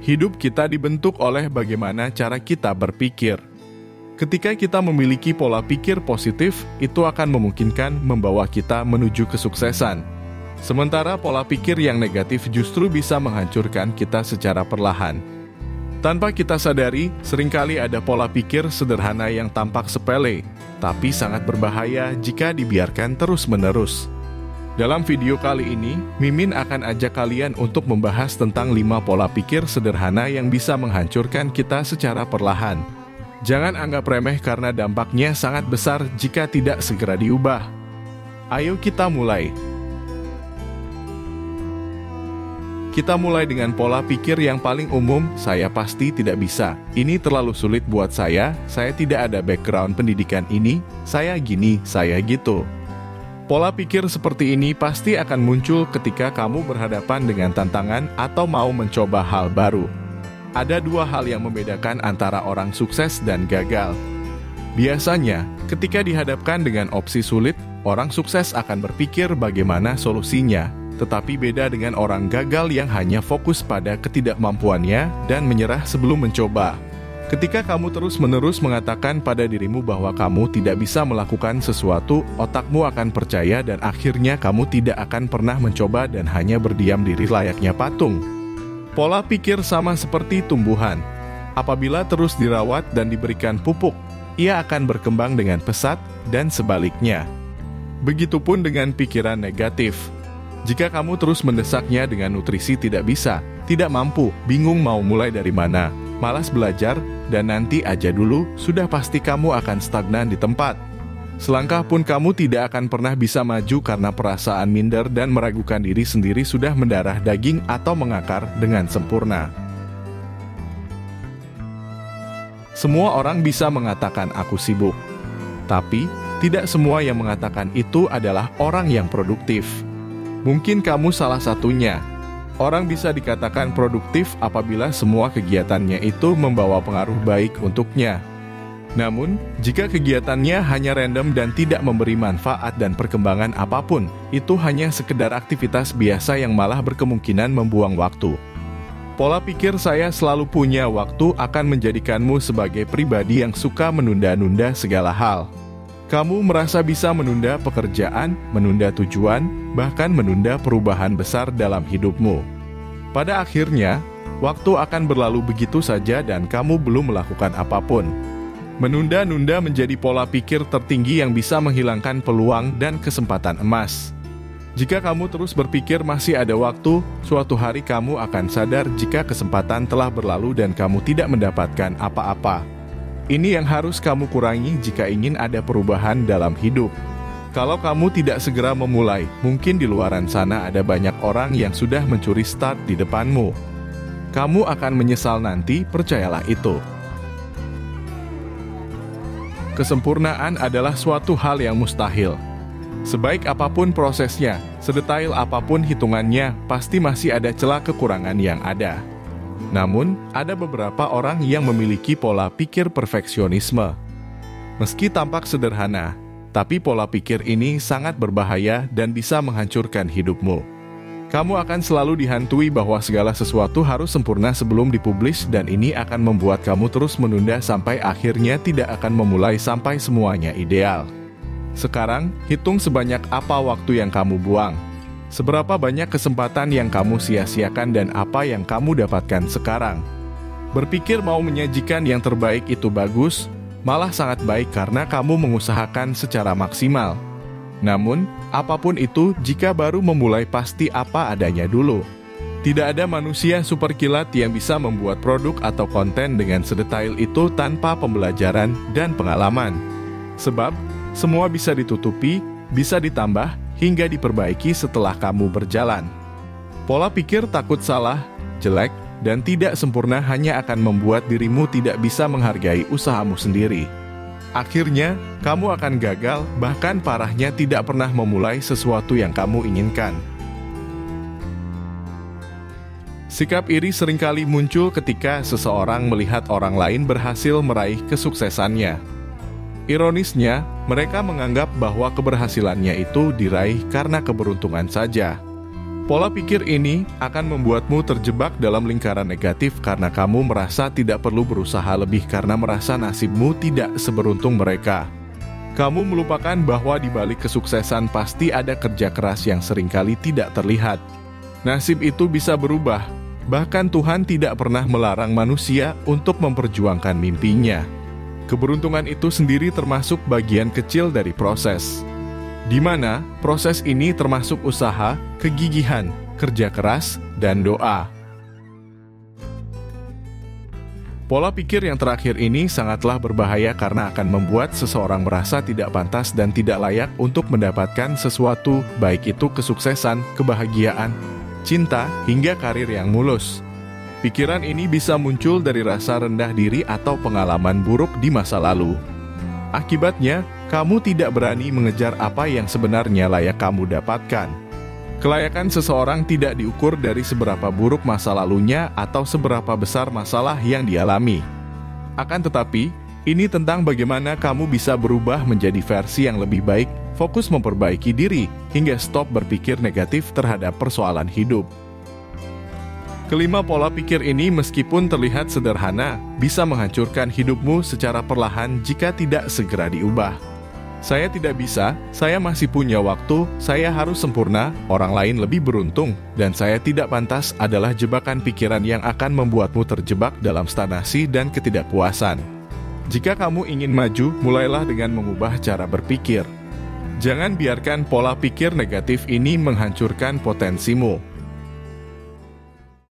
Hidup kita dibentuk oleh bagaimana cara kita berpikir. Ketika kita memiliki pola pikir positif, itu akan memungkinkan membawa kita menuju kesuksesan. Sementara pola pikir yang negatif justru bisa menghancurkan kita secara perlahan. Tanpa kita sadari, seringkali ada pola pikir sederhana yang tampak sepele, tapi sangat berbahaya jika dibiarkan terus-menerus. Dalam video kali ini, Mimin akan ajak kalian untuk membahas tentang 5 pola pikir sederhana yang bisa menghancurkan kita secara perlahan. Jangan anggap remeh karena dampaknya sangat besar jika tidak segera diubah. Ayo kita mulai. Kita mulai dengan pola pikir yang paling umum, saya pasti tidak bisa. Ini terlalu sulit buat saya tidak ada background pendidikan ini, saya gini, saya gitu. Pola pikir seperti ini pasti akan muncul ketika kamu berhadapan dengan tantangan atau mau mencoba hal baru. Ada 2 hal yang membedakan antara orang sukses dan gagal. Biasanya, ketika dihadapkan dengan opsi sulit, orang sukses akan berpikir bagaimana solusinya. Tetapi beda dengan orang gagal yang hanya fokus pada ketidakmampuannya dan menyerah sebelum mencoba. Ketika kamu terus-menerus mengatakan pada dirimu bahwa kamu tidak bisa melakukan sesuatu, otakmu akan percaya dan akhirnya kamu tidak akan pernah mencoba dan hanya berdiam diri layaknya patung. Pola pikir sama seperti tumbuhan. Apabila terus dirawat dan diberikan pupuk, ia akan berkembang dengan pesat dan sebaliknya. Begitupun dengan pikiran negatif. Jika kamu terus mendesaknya dengan nutrisi tidak bisa, tidak mampu, bingung mau mulai dari mana, malas belajar, dan nanti aja dulu, sudah pasti kamu akan stagnan di tempat. Selangkah pun kamu tidak akan pernah bisa maju karena perasaan minder dan meragukan diri sendiri sudah mendarah daging atau mengakar dengan sempurna. Semua orang bisa mengatakan aku sibuk. Tapi, tidak semua yang mengatakan itu adalah orang yang produktif. Mungkin kamu salah satunya. Orang bisa dikatakan produktif apabila semua kegiatannya itu membawa pengaruh baik untuknya. Namun, jika kegiatannya hanya random dan tidak memberi manfaat dan perkembangan apapun, itu hanya sekedar aktivitas biasa yang malah berkemungkinan membuang waktu. Pola pikir saya selalu punya waktu akan menjadikanmu sebagai pribadi yang suka menunda-nunda segala hal. Kamu merasa bisa menunda pekerjaan, menunda tujuan, bahkan menunda perubahan besar dalam hidupmu. Pada akhirnya, waktu akan berlalu begitu saja dan kamu belum melakukan apapun. Menunda-nunda menjadi pola pikir tertinggi yang bisa menghilangkan peluang dan kesempatan emas. Jika kamu terus berpikir masih ada waktu, suatu hari kamu akan sadar jika kesempatan telah berlalu dan kamu tidak mendapatkan apa-apa. Ini yang harus kamu kurangi jika ingin ada perubahan dalam hidup. Kalau kamu tidak segera memulai, mungkin di luaran sana ada banyak orang yang sudah mencuri start di depanmu. Kamu akan menyesal nanti, percayalah itu. Kesempurnaan adalah suatu hal yang mustahil. Sebaik apapun prosesnya, sedetail apapun hitungannya, pasti masih ada celah kekurangan yang ada. Namun, ada beberapa orang yang memiliki pola pikir perfeksionisme. Meski tampak sederhana, tapi pola pikir ini sangat berbahaya dan bisa menghancurkan hidupmu. Kamu akan selalu dihantui bahwa segala sesuatu harus sempurna sebelum dipublish dan ini akan membuat kamu terus menunda sampai akhirnya tidak akan memulai sampai semuanya ideal. Sekarang, hitung sebanyak apa waktu yang kamu buang. Seberapa banyak kesempatan yang kamu sia-siakan dan apa yang kamu dapatkan sekarang. Berpikir mau menyajikan yang terbaik itu bagus, malah sangat baik karena kamu mengusahakan secara maksimal. Namun, apapun itu, jika baru memulai pasti apa adanya dulu. Tidak ada manusia super kilat yang bisa membuat produk atau konten dengan sedetail itu tanpa pembelajaran dan pengalaman. Sebab, semua bisa ditutupi, bisa ditambah, hingga diperbaiki setelah kamu berjalan. Pola pikir takut salah, jelek, dan tidak sempurna hanya akan membuat dirimu tidak bisa menghargai usahamu sendiri. Akhirnya, kamu akan gagal, bahkan parahnya tidak pernah memulai sesuatu yang kamu inginkan. Sikap iri seringkali muncul ketika seseorang melihat orang lain berhasil meraih kesuksesannya. Ironisnya, mereka menganggap bahwa keberhasilannya itu diraih karena keberuntungan saja. Pola pikir ini akan membuatmu terjebak dalam lingkaran negatif karena kamu merasa tidak perlu berusaha lebih karena merasa nasibmu tidak seberuntung mereka. Kamu melupakan bahwa di balik kesuksesan pasti ada kerja keras yang seringkali tidak terlihat. Nasib itu bisa berubah, bahkan Tuhan tidak pernah melarang manusia untuk memperjuangkan mimpinya. Keberuntungan itu sendiri termasuk bagian kecil dari proses, di mana proses ini termasuk usaha, kegigihan, kerja keras, dan doa. Pola pikir yang terakhir ini sangatlah berbahaya karena akan membuat seseorang merasa tidak pantas dan tidak layak untuk mendapatkan sesuatu, baik itu kesuksesan, kebahagiaan, cinta, hingga karir yang mulus. Pikiran ini bisa muncul dari rasa rendah diri atau pengalaman buruk di masa lalu. Akibatnya, kamu tidak berani mengejar apa yang sebenarnya layak kamu dapatkan. Kelayakan seseorang tidak diukur dari seberapa buruk masa lalunya atau seberapa besar masalah yang dialami. Akan tetapi, ini tentang bagaimana kamu bisa berubah menjadi versi yang lebih baik, fokus memperbaiki diri, hingga stop berpikir negatif terhadap persoalan hidup. Kelima pola pikir ini meskipun terlihat sederhana, bisa menghancurkan hidupmu secara perlahan jika tidak segera diubah. Saya tidak bisa, saya masih punya waktu, saya harus sempurna, orang lain lebih beruntung, dan saya tidak pantas adalah jebakan pikiran yang akan membuatmu terjebak dalam stagnasi dan ketidakpuasan. Jika kamu ingin maju, mulailah dengan mengubah cara berpikir. Jangan biarkan pola pikir negatif ini menghancurkan potensimu.